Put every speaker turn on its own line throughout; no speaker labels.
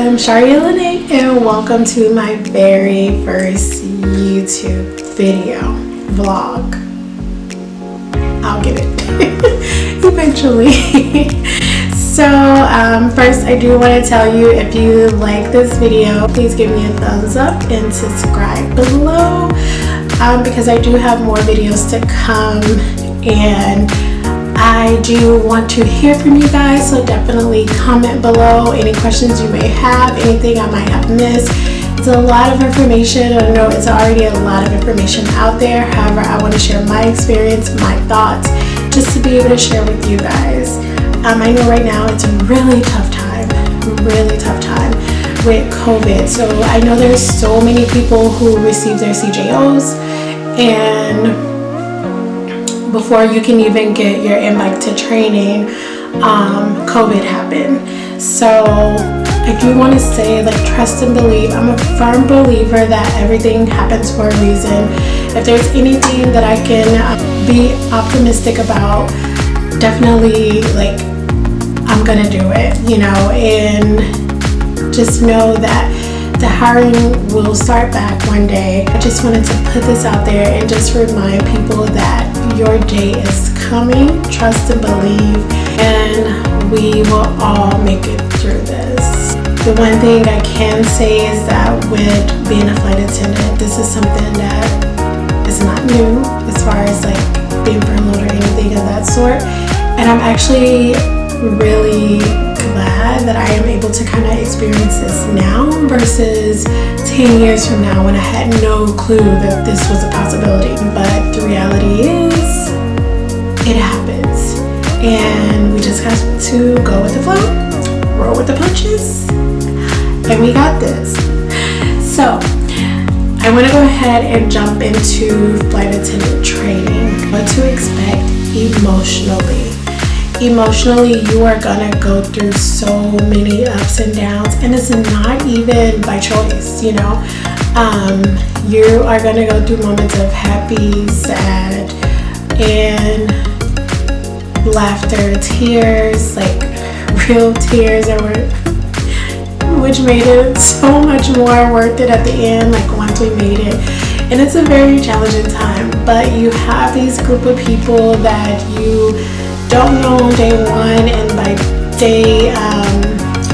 I'm sharialanae and welcome to my very first YouTube video vlog. I'll get it eventually. So first I do want to tell you, if you like this video, please give me a thumbs up and subscribe below, because I do have more videos to come, and I do want to hear from you guys, so definitely comment below any questions you may have, anything I might have missed. It's a lot of information. I know it's already a lot of information out there. However, I want to share my experience, my thoughts, just to be able to share with you guys. I know right now it's a really tough time with COVID. So I know there's so many people who receive their CJOs, and before you can even get your invite to training, COVID happened. So I do want to say, like, trust and believe. I'm a firm believer that everything happens for a reason. If there's anything that I can be optimistic about, definitely, like, I'm gonna do it, you know, and just know that the hiring will start back one day. I just wanted to put this out there and just remind people that your day is coming. Trust and believe, and we will all make it through this. The one thing I can say is that with being a flight attendant, this is something that is not new as far as like being furloughed or anything of that sort. And I'm actually really glad that I am able to kind of experience this now versus 10 years from now when I had no clue that this was a possibility. But the reality is, it happens, and we just got to go with the flow, roll with the punches, and we got this. So I want to go ahead and jump into flight attendant training. What to expect emotionally. Emotionally, you are gonna go through so many ups and downs, and it's not even by choice, you know. You are gonna go through moments of happy, sad, and laughter, tears, like real tears, which made it so much more worth it at the end, like once we made it. And it's a very challenging time, but you have these group of people that you don't know on day one, and by day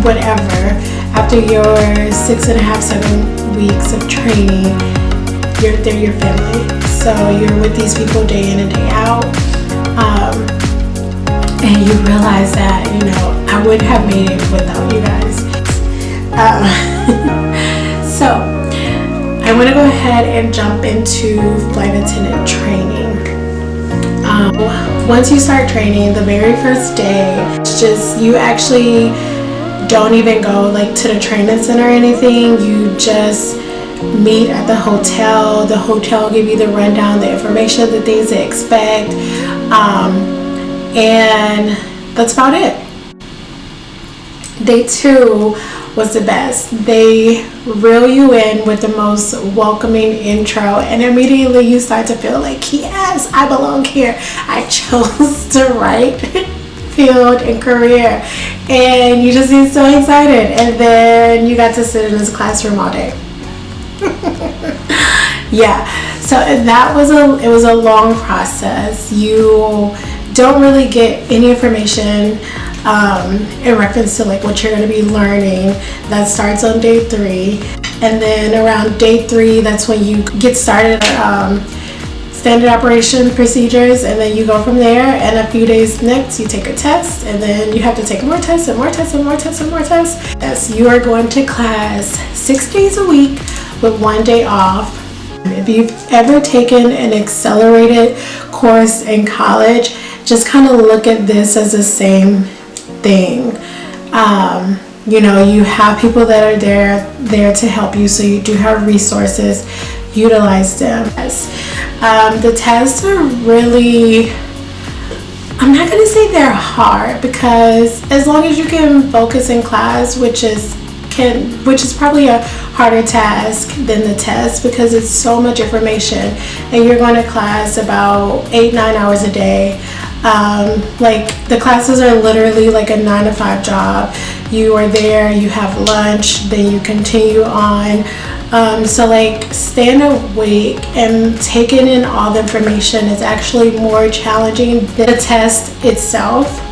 whatever, after your 6.5, 7 weeks of training, they're your family. So you're with these people day in and day out, and you realize that, you know, I wouldn't have made it without you guys. So I want to go ahead and jump into flight attendant training. Once you start training, the very first day, it's just, you actually don't even go like to the training center or anything. You just meet at the hotel. The hotel give you the rundown, the information, the things to expect, and that's about it. Day 2 was the best. They reel you in with the most welcoming intro, and immediately you start to feel like, yes, I belong here. I chose the right field and career, and you just get so excited. And then you got to sit in this classroom all day. Yeah, so that was it was a long process. You don't really get any information in reference to like what you're going to be learning. That starts on day 3, and then around day 3, that's when you get started standard operation procedures, and then you go from there. And a few days next, you take a test, and then you have to take more tests and more tests and more tests and more tests. Yes, you are going to class 6 days a week with 1 day off. If you've ever taken an accelerated course in college, just kind of look at this as the same thing. You know, you have people that are there to help you, so you do have resources. Utilize them. Yes. The tests are really, I'm not going to say they're hard, because as long as you can focus in class, which is probably a harder task than the test, because it's so much information, and you're going to class about 8-9 hours a day. Like, the classes are literally like a 9 to 5 job. you are there, you have lunch, then you continue on. So like staying awake and taking in all the information is actually more challenging than the test itself.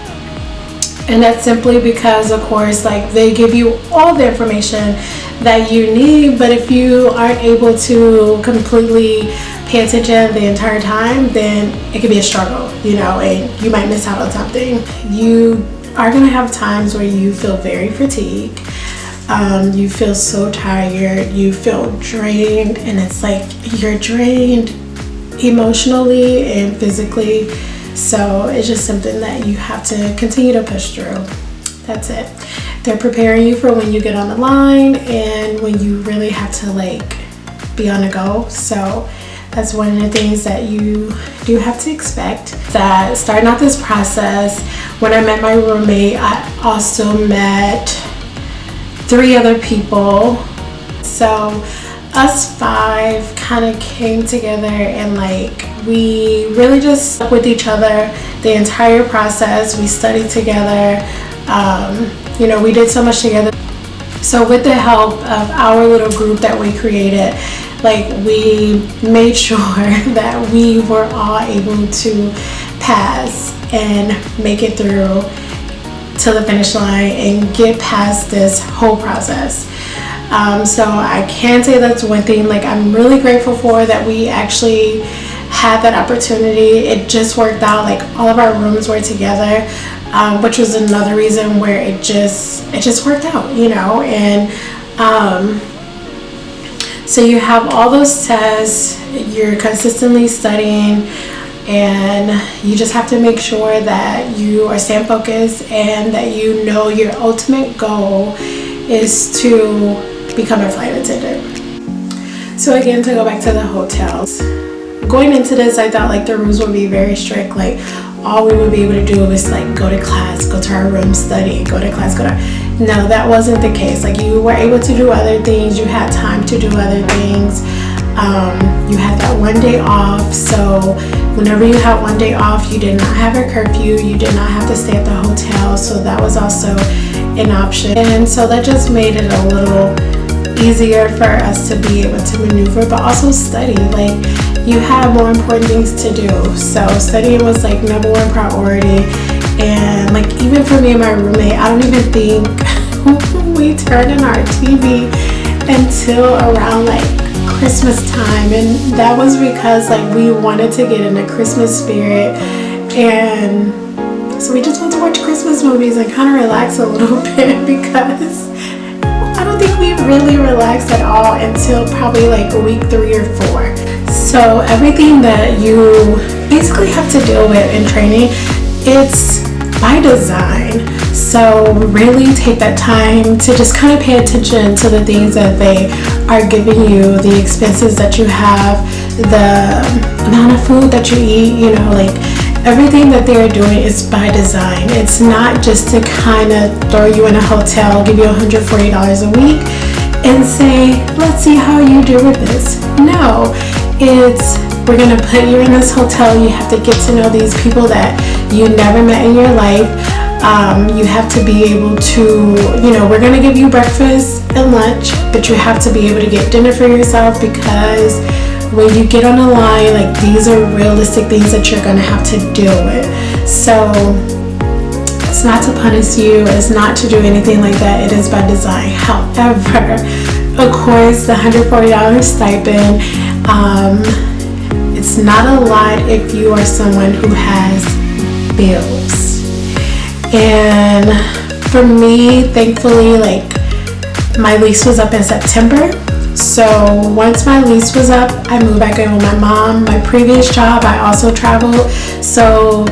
And that's simply because, of course, like they give you all the information that you need, but if you aren't able to completely pay attention the entire time, then it could be a struggle, you know, and you might miss out on something. You are gonna have times where you feel very fatigued. You feel so tired, you feel drained, and it's like you're drained emotionally and physically. So it's just something that you have to continue to push through. That's it. They're preparing you for when you get on the line and when you really have to like be on the go. So that's one of the things that you do have to expect. That starting out this process, when I met my roommate, I also met 3 other people. So us 5 kind of came together and like we really just stuck with each other the entire process. We studied together. You know, we did so much together. So with the help of our little group that we created, like we made sure that we were all able to pass and make it through to the finish line and get past this whole process. So I can say that's one thing like I'm really grateful for, that we actually had that opportunity. It just worked out, like all of our rooms were together, which was another reason where it just worked out, you know. And so you have all those tests, you're consistently studying, and you just have to make sure that you are staying focused and that you know your ultimate goal is to become a flight attendant. So again, to go back to the hotels, going into this, I thought like the rules would be very strict. Like all we would be able to do was like go to class, go to our room, study, go to class, no, that wasn't the case. Like you were able to do other things, you had time to do other things. You had that one day off, so whenever you had one day off, you did not have a curfew, you did not have to stay at the hotel, so that was also an option. And so that just made it a little easier for us to be able to maneuver, but also study. Like you had more important things to do, so studying was like number 1 priority. And like even for me and my roommate, I don't even think we turned on our TV until around like Christmas time, and that was because like we wanted to get in the Christmas spirit, and so we just went to watch Christmas movies and kind of relax a little bit, because I don't think we really relaxed at all until probably like week 3 or 4. So everything that you basically have to deal with in training, it's by design. So really take that time to just kind of pay attention to the things that they are giving you, the expenses that you have, the amount of food that you eat, you know, like everything that they're doing is by design. It's not just to kind of throw you in a hotel, give you $140 a week and say, let's see how you do with this. No, it's we're gonna put you in this hotel. You have to get to know these people that you never met in your life. You have to be able to, you know, we're gonna give you breakfast and lunch, but you have to be able to get dinner for yourself, because when you get on the line, like these are realistic things that you're gonna have to deal with. So it's not to punish you, it's not to do anything like that, it is by design. However, of course, the $140 stipend, it's not a lot if you are someone who has bills. And for me, thankfully, like my lease was up in September. So once my lease was up, I moved back in with my mom. My previous job, I also traveled. So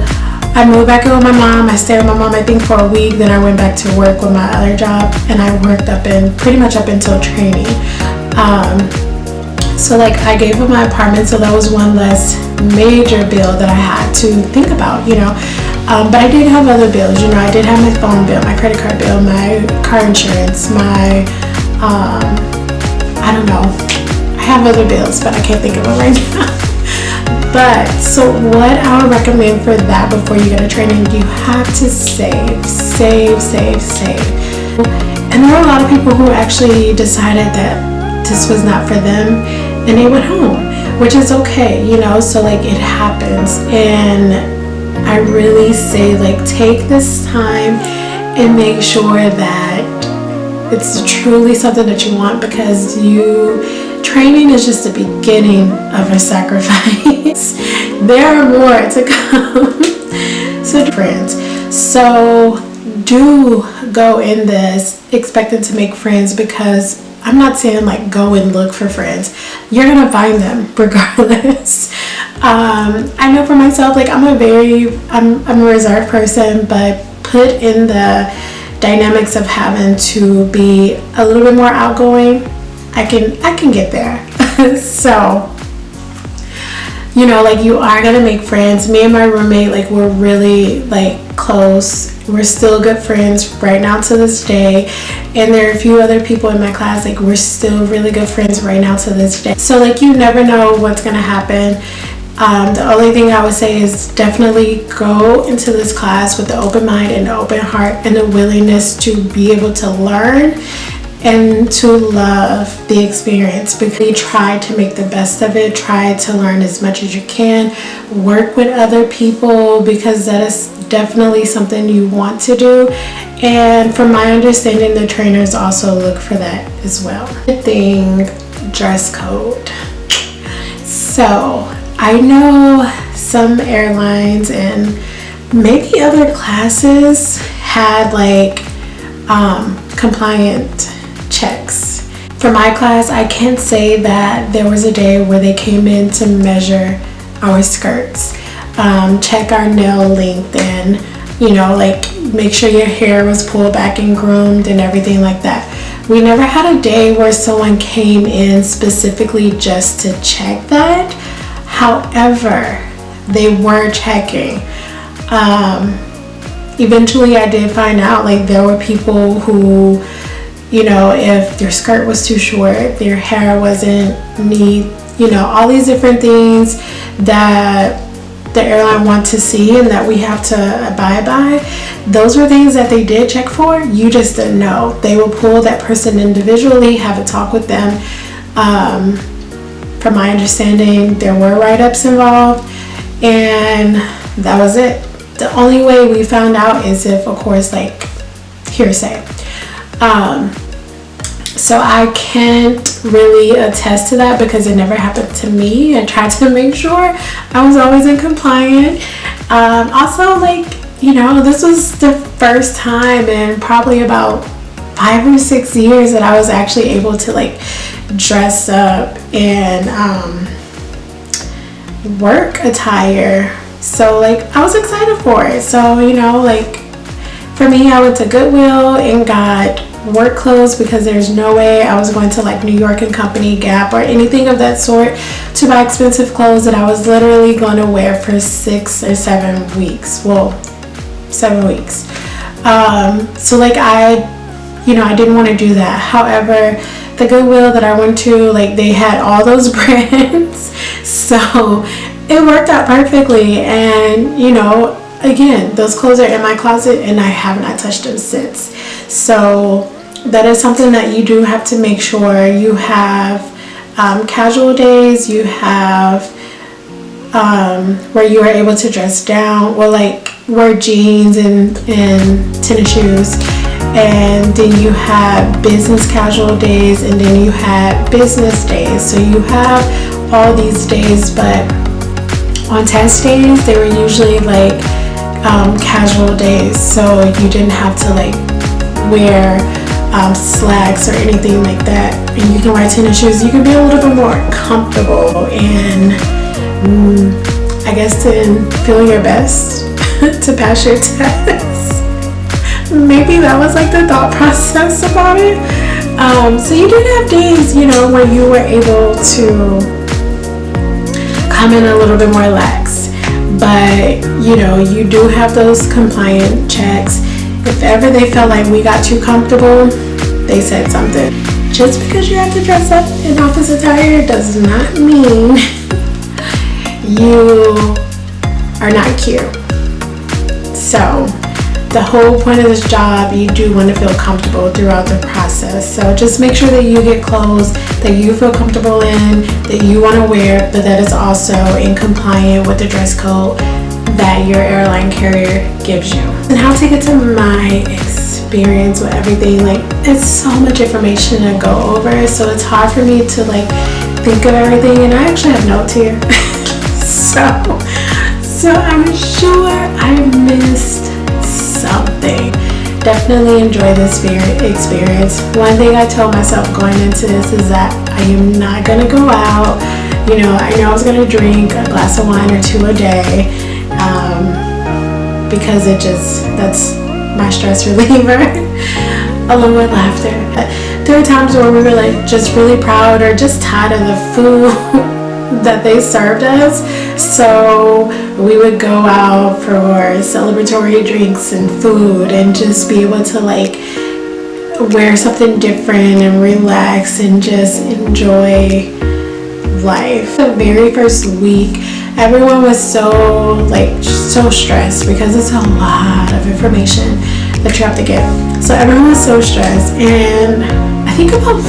I moved back in with my mom. I stayed with my mom, I think, for a week. Then I went back to work with my other job, and I worked pretty much up until training. So like I gave up my apartment, so that was one less major bill that I had to think about, you know. But I did have other bills, you know. I did have my phone bill, my credit card bill, my car insurance, my I don't know. I have other bills, but I can't think of them right now. But so what I would recommend for that before you go to training, you have to save. And there were a lot of people who actually decided that this was not for them and they went home, which is okay, you know, so like it happens. And I really say, like, take this time and make sure that it's truly something that you want, because training is just the beginning of a sacrifice. There are more to come. So friends, so do go in this expecting to make friends, because I'm not saying like go and look for friends. You're gonna find them regardless. I know for myself, like I'm a reserved person, but put in the dynamics of having to be a little bit more outgoing, I can get there. So, you know, like you are gonna make friends. Me and my roommate, like we're really like close. We're still good friends right now to this day. And there are a few other people in my class, like we're still really good friends right now to this day. So like you never know what's gonna happen. The only thing I would say is definitely go into this class with the open mind and the open heart and the willingness to be able to learn and to love the experience, because you try to make the best of it. Try to learn as much as you can. Work with other people, because that is definitely something you want to do. And from my understanding, the trainers also look for that as well. The thing, dress code. So I know some airlines and maybe other classes had like compliant checks. For my class, I can't say that there was a day where they came in to measure our skirts, check our nail length, and you know, like make sure your hair was pulled back and groomed and everything like that. We never had a day where someone came in specifically just to check that. However, they were checking. Eventually I did find out, like there were people who, you know, if their skirt was too short, their hair wasn't neat, you know, all these different things that the airline wants to see and that we have to abide by. Those were things that they did check for. You just didn't know. They will pull that person individually, have a talk with them. From my understanding, there were write-ups involved, and that was it. The only way we found out is if, of course, like hearsay. So I can't really attest to that because it never happened to me. I tried to make sure I was always in compliant. Also, like, you know, this was the first time in probably about 5 or 6 years that I was actually able to like dress up in work attire. So like I was excited for it. So, you know, like for me, I went to Goodwill and got work clothes, because there's no way I was going to like New York and Company, Gap, or anything of that sort to buy expensive clothes that I was literally going to wear for 6 or 7 weeks. Well, 7 weeks. So like I didn't want to do that. However, the Goodwill that I went to, like they had all those brands, so it worked out perfectly. And you know, again, those clothes are in my closet and I have not touched them since. So that is something that you do have to make sure you have. Casual days, you have where you are able to dress down, or like wear jeans and tennis shoes. And then you have business casual days, and then you have business days. So you have all these days, but on test days, they were usually like casual days. So you didn't have to like wear slacks or anything like that. And you can wear tennis shoes. You can be a little bit more comfortable and I guess to feel your best to pass your test. Maybe that was like the thought process about it. So you did have days, you know, where you were able to come in a little bit more lax. But, you know, you do have those compliant checks. If ever they felt like we got too comfortable, they said something. Just because you have to dress up in office attire does not mean you are not cute. So the whole point of this job, you do want to feel comfortable throughout the process. So just make sure that you get clothes that you feel comfortable in, that you want to wear, but that is also in compliant with the dress code that your airline carrier gives you. And how to get to my experience with everything, like it's so much information to go over, so it's hard for me to like think of everything, and I actually have notes here. so I'm sure I missed something. Definitely enjoy this experience. One thing I told myself going into this is that I am not gonna go out. You know, I know I was gonna drink a glass of wine or two a day, because that's my stress reliever, along with laughter. There were times where we were like just really proud or just tired of the food that they served us, so we would go out for celebratory drinks and food and just be able to like wear something different and relax and just enjoy life. The very first week, everyone was so stressed because it's a lot of information that you have to get. So everyone was so stressed, and I think about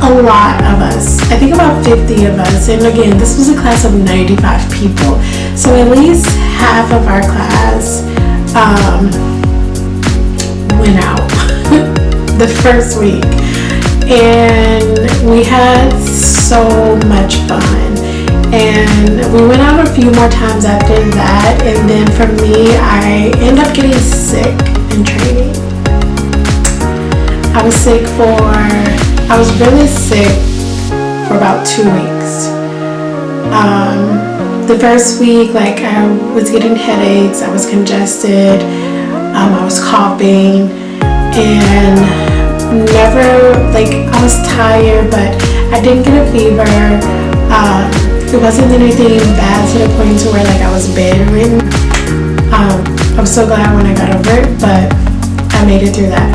a lot of us. I think about 50 of us, and again, this was a class of 95 people. So at least half of our class went out the first week, and we had so much fun. And we went out a few more times after that, and then for me, I ended up getting sick in training. I was really sick for about 2 weeks. The first week, like I was getting headaches, I was congested, I was coughing, and never, like I was tired, but I didn't get a fever. It wasn't anything bad to the point to where like I was bedridden. I'm so glad when I got over it, but I made it through that.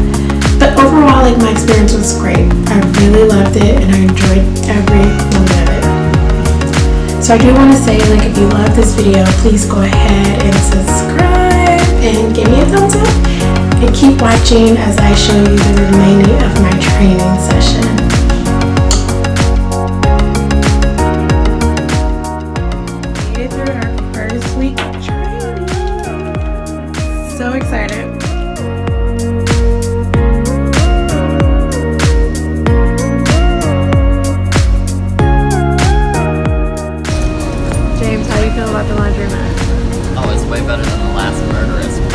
But overall, like my experience was great. I really loved it, and I enjoyed every moment of it. So I do want to say, like, if you love this video, please go ahead and subscribe and give me a thumbs up, and keep watching as I show you the remaining of my training session. Made it through our first week of training. So excited. About the laundromat.
Oh, it's way better than the last murderous one.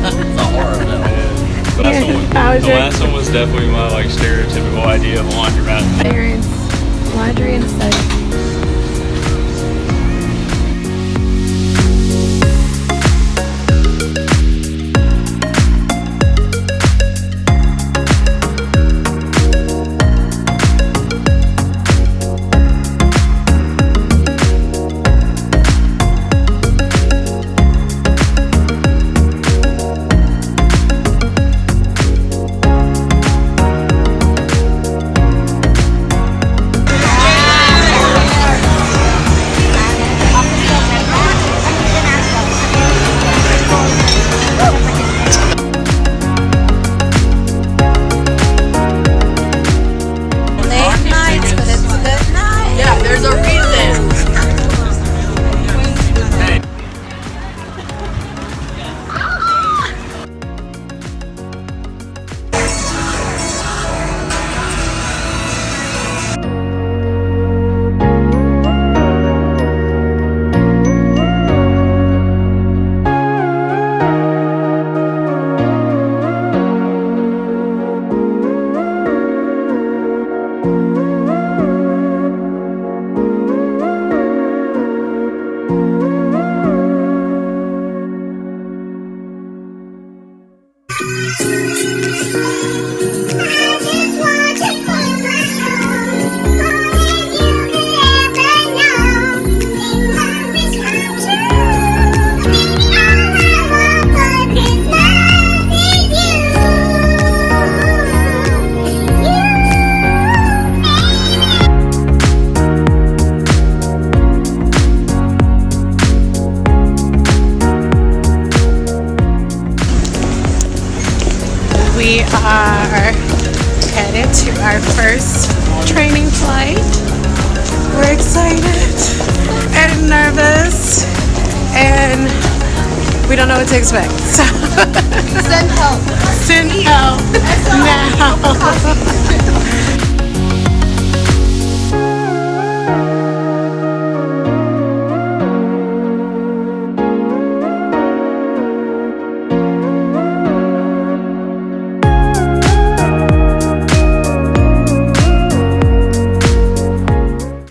It's a horror film.
The last one was definitely my like stereotypical idea of a laundromat.
Parents, laundry and study. We are headed to our first training flight. We're excited and nervous, and we don't know what to expect. So
Send help.
send help.